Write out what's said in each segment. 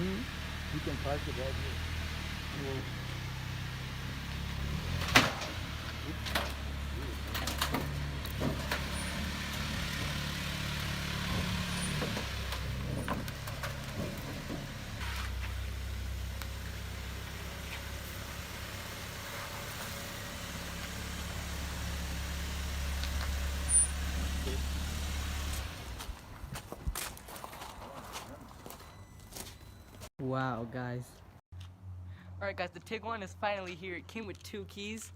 You can park it right here. Wow, guys. Alright guys, the Tiguan is finally here. It came with 2 keys.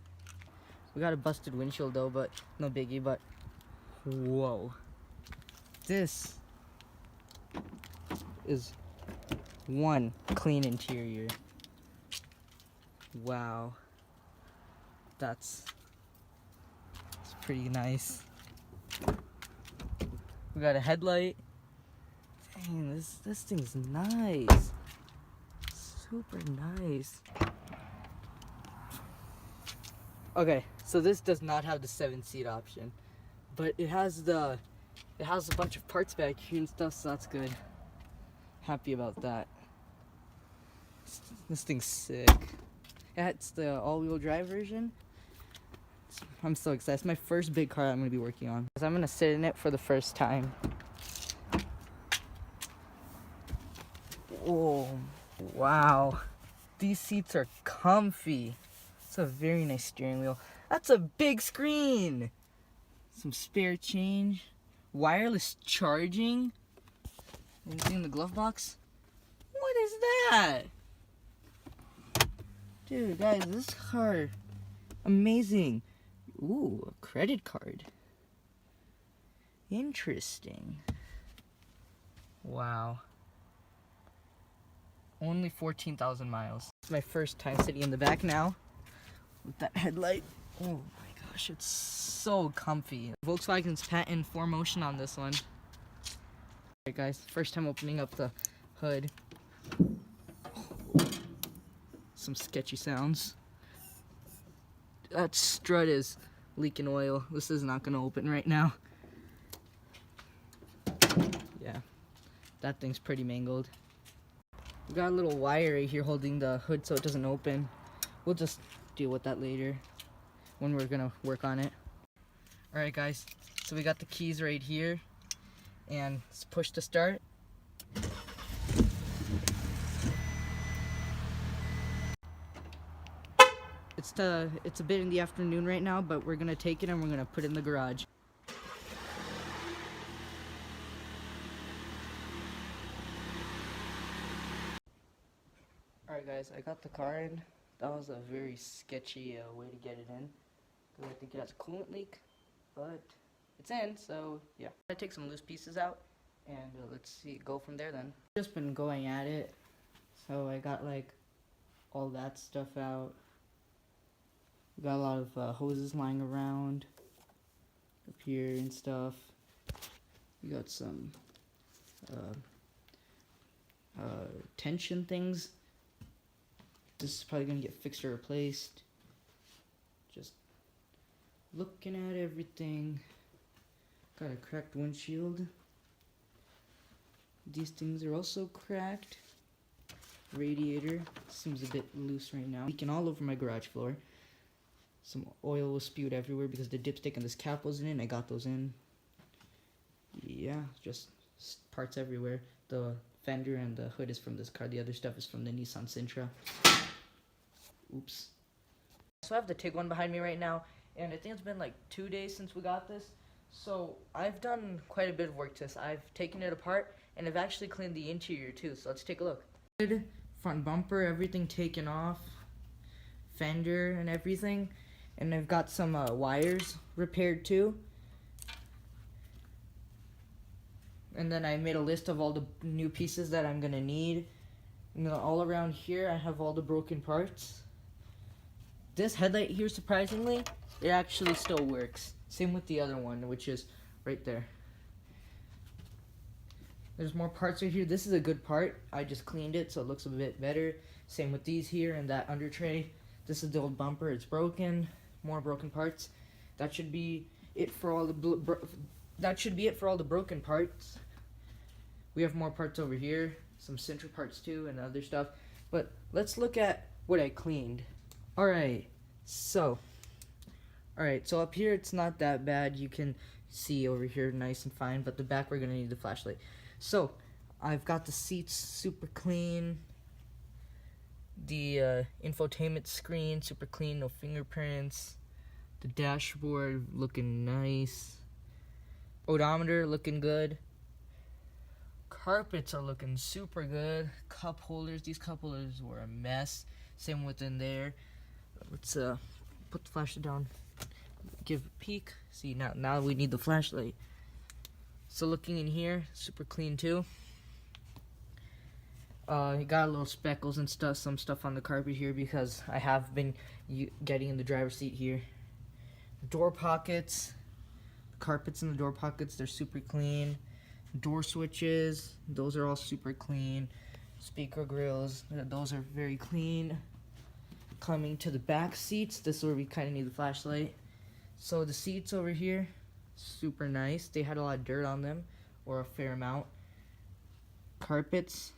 We got a busted windshield though, but no biggie, but whoa. This is one clean interior. Wow. That's pretty nice. We got a headlight. Dang, this thing's nice. Super nice. Okay, so this does not have the 7-seat option, but it has a bunch of parts back here and stuff, so that's good. Happy about that. This thing's sick. Yeah, it's the all-wheel drive version. I'm so excited. It's my first big car I'm gonna be working on. I'm gonna sit in it for the first time. Oh, wow. These seats are comfy. It's a very nice steering wheel. That's a big screen. Some spare change. Wireless charging. Anything in the glove box? What is that? Dude, guys, this car, amazing. Ooh, a credit card. Interesting. Wow. Only 14,000 miles. It's my first time sitting in the back now with that headlight. Oh my gosh, it's so comfy. Volkswagen's patent 4Motion on this one. Alright guys, first time opening up the hood. Some sketchy sounds. That strut is leaking oil. This is not gonna open right now. Yeah, that thing's pretty mangled. We got a little wire right here holding the hood so it doesn't open. We'll just deal with that later when we're gonna work on it. Alright guys, so we got the keys right here and let's push to start. It's a bit in the afternoon right now, but we're gonna take it and we're gonna put it in the garage. Alright guys, I got the car in. That was a very sketchy way to get it in. Because I think it has a coolant leak. But it's in, so yeah. I take some loose pieces out and let's see, go from there then. Just been going at it. So I got like all that stuff out. Got a lot of hoses lying around up here and stuff. We got some tension things. This is probably gonna get fixed or replaced. Just looking at everything. Got a cracked windshield. These things are also cracked. Radiator seems a bit loose right now. Leaking all over my garage floor. Some oil was spewed everywhere because the dipstick and this cap wasn't in. I got those in. Yeah, just parts everywhere. The fender and the hood is from this car. The other stuff is from the Nissan Sentra. Oops. So I have the Tiguan behind me right now, and I think it's been like 2 days since we got this. So I've done quite a bit of work to this. I've taken it apart, and I've actually cleaned the interior too. So let's take a look. Front bumper, everything taken off. Fender and everything. And I've got some wires repaired too. And then I made a list of all the new pieces that I'm gonna need. And then all around here I have all the broken parts. This headlight here, surprisingly, it actually still works. Same with the other one, which is right there. There's more parts right here. This is a good part. I just cleaned it so it looks a bit better. Same with these here and that under tray. This is the old bumper. It's broken. More broken parts. That should be it for all the broken parts. We have more parts over here. some center parts too and other stuff. But let's look at what I cleaned. Alright, so up here it's not that bad. You can see over here nice and fine, but the back we're gonna need the flashlight. So I've got the seats super clean, the infotainment screen super clean, no fingerprints, the dashboard looking nice, odometer looking good, carpets are looking super good, cup holders, these cup holders were a mess, same within there. Let's put the flashlight down, give a peek. See, now we need the flashlight. So looking in here, super clean too. You got a little speckles and stuff, some stuff on the carpet here because I have been getting in the driver's seat here. Door pockets, carpets in the door pockets, they're super clean. Door switches, those are all super clean. Speaker grills, those are very clean. Coming to the back seats, this is where we kind of need the flashlight. So the seats over here, super nice. They had a lot of dirt on them, or a fair amount. Carpets,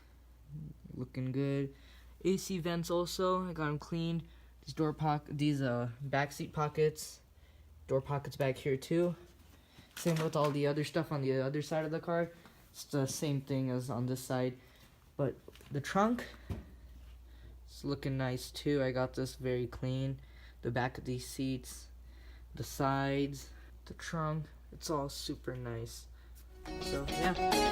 looking good. AC vents also, I got them cleaned. These back seat pockets, door pockets back here too. Same with all the other stuff on the other side of the car. It's the same thing as on this side. But the trunk, it's looking nice too. I got this very clean. The back of these seats, the sides, the trunk, it's all super nice. So yeah.